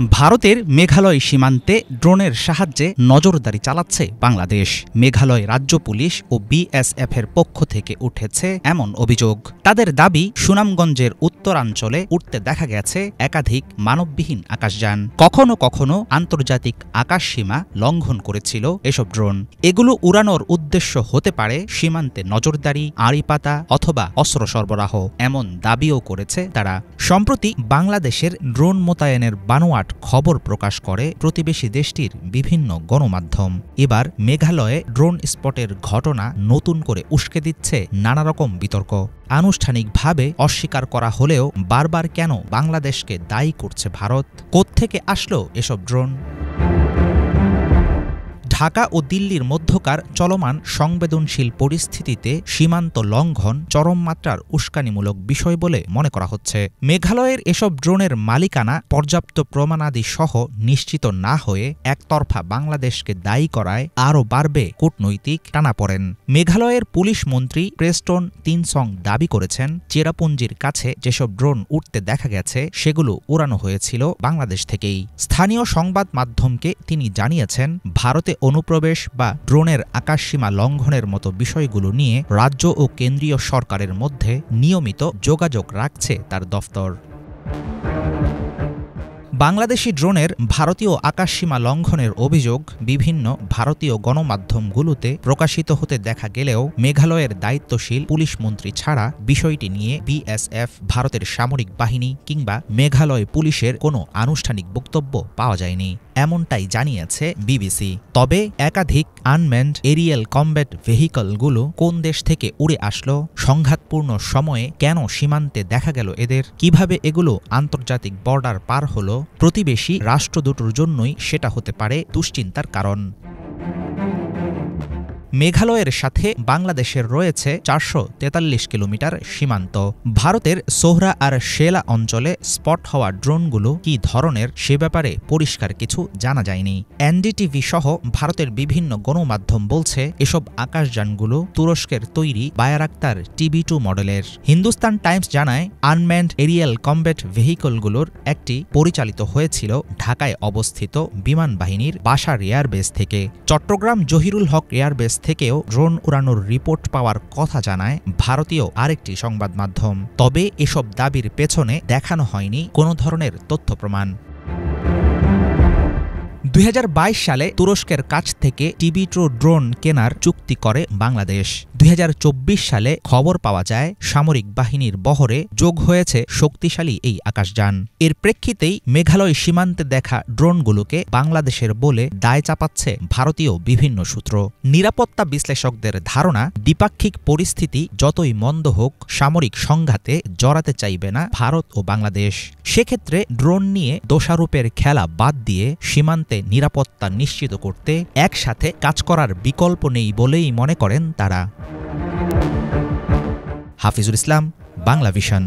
ভারতের মেঘালয় সীমান্তে ড্রোনের সাহায্যে নজরদারি চালাচ্ছে বাংলাদেশ। মেঘালয় রাজ্য পুলিশ ও বিএসএফের পক্ষ থেকে উঠেছে এমন অভিযোগ। তাদের দাবি, সুনামগঞ্জের উত্তরাঞ্চলে উঠতে দেখা গেছে একাধিক মানববিহীন আকাশযান। কখনো কখনো আন্তর্জাতিক আকাশসীমা লঙ্ঘন করেছিল এসব ড্রোন। এগুলো উড়ানোর উদ্দেশ্য হতে পারে সীমান্তে নজরদারি, আড়িপাতা অথবা অস্ত্র সরবরাহ, এমন দাবিও করেছে তারা। সম্প্রতি বাংলাদেশের ড্রোন মোতায়েনের বানোয়াট খবর প্রকাশ করে প্রতিবেশী দেশটির বিভিন্ন গণমাধ্যম। এবার মেঘালয়ে ড্রোন স্পটের ঘটনা নতুন করে উস্কে দিচ্ছে নানারকম বিতর্ক। আনুষ্ঠানিকভাবে অস্বীকার করা হলেও বারবার কেন বাংলাদেশকে দায়ী করছে ভারত? কোত্থেকে আসলো এসব ড্রোন? ঢাকা ও দিল্লির মধ্যকার চলমান সংবেদনশীল পরিস্থিতিতে সীমান্ত লঙ্ঘন চরম মাত্রার উস্কানিমূলক বিষয় বলে মনে করা হচ্ছে। মেঘালয়ের এসব ড্রোনের মালিকানা পর্যাপ্ত প্রমাণাদি সহ নিশ্চিত না হয়ে একতরফা বাংলাদেশকে দায়ী করায় আরও বাড়বে কূটনৈতিক টানাপোড়েন। মেঘালয়ের পুলিশ মন্ত্রী প্রেস্টন তিনসং দাবি করেছেন, চেরাপুঞ্জির কাছে যেসব ড্রোন উঠতে দেখা গেছে সেগুলো উড়ানো হয়েছিল বাংলাদেশ থেকেই। স্থানীয় সংবাদ মাধ্যমকে তিনি জানিয়েছেন, ভারতে অনুপ্রবেশ বা ড্রোনের আকাশসীমা লঙ্ঘনের মতো বিষয়গুলো নিয়ে রাজ্য ও কেন্দ্রীয় সরকারের মধ্যে নিয়মিত যোগাযোগ রাখছে তার দফতর। বাংলাদেশি ড্রোনের ভারতীয় আকাশসীমা লঙ্ঘনের অভিযোগ বিভিন্ন ভারতীয় গণমাধ্যমগুলোতে প্রকাশিত হতে দেখা গেলেও মেঘালয়ের দায়িত্বশীল পুলিশ মন্ত্রী ছাড়া বিষয়টি নিয়ে বিএসএফ, ভারতের সামরিক বাহিনী কিংবা মেঘালয় পুলিশের কোনো আনুষ্ঠানিক বক্তব্য পাওয়া যায়নি, এমনটাই জানিয়েছে বিবিসি। তবে একাধিক আনম্যান্ড এরিয়াল কমব্যাট ভেহিকলগুলো কোন দেশ থেকে উড়ে আসলো, সংঘাতপূর্ণ সময়ে কেন সীমান্তে দেখা গেল এদের, কিভাবে এগুলো আন্তর্জাতিক বর্ডার পার হলো, প্রতিবেশী রাষ্ট্র দুটোর জন্যই সেটা হতে পারে দুশ্চিন্তার কারণ। মেঘালয়ের সাথে বাংলাদেশের রয়েছে ৪৪৩ কিলোমিটার সীমান্ত। ভারতের সোহরা আর শেলা অঞ্চলে স্পট হওয়া ড্রোনগুলো কী ধরনের সে ব্যাপারে পরিষ্কার কিছু জানা যায়নি। এনডিটিভি সহ ভারতের বিভিন্ন গণমাধ্যম বলছে এসব আকাশযানগুলো তুরস্কের তৈরি বায়ারাক্তার TB2 মডেলের। হিন্দুস্তান টাইমস জানায়, আনম্যান্ড এরিয়াল কমব্যাট ভেহিকলগুলোর একটি পরিচালিত হয়েছিল ঢাকায় অবস্থিত বিমান বাহিনীর বাসার এয়ারবেস থেকে। চট্টগ্রাম জহিরুল হক এয়ারবেস থেকেও ড্রোন উড়ানোর রিপোর্ট পাওয়ার কথা জানায় ভারতীয় আরেকটি সংবাদ মাধ্যম। তবে এসব দাবির পেছনে দেখানো হয়নি কোনো ধরনের তথ্য প্রমাণ। ২০২২ সালে তুরস্কের কাছ থেকে TB2 ড্রোন কেনার চুক্তি করে বাংলাদেশ। ২০২৪ সালে খবর পাওয়া যায় সামরিক বাহিনীর বহরে যোগ হয়েছে শক্তিশালী এই আকাশযান। এর প্রেক্ষিতেই মেঘালয় সীমান্তে দেখা ড্রোনগুলোকে বাংলাদেশের বলে দায় চাপাচ্ছে ভারতীয় বিভিন্ন সূত্র। নিরাপত্তা বিশ্লেষকদের ধারণা, দ্বিপাক্ষিক পরিস্থিতি যতই মন্দ হোক, সামরিক সংঘাতে জড়াতে চাইবে না ভারত ও বাংলাদেশ। সেক্ষেত্রে ড্রোন নিয়ে দোষারোপের খেলা বাদ দিয়ে সীমান্তে নিরাপত্তা নিশ্চিত করতে একসাথে কাজ করার বিকল্প নেই বলেই মনে করেন তারা। হাফিজুল ইসলাম, বাংলা ভিশন।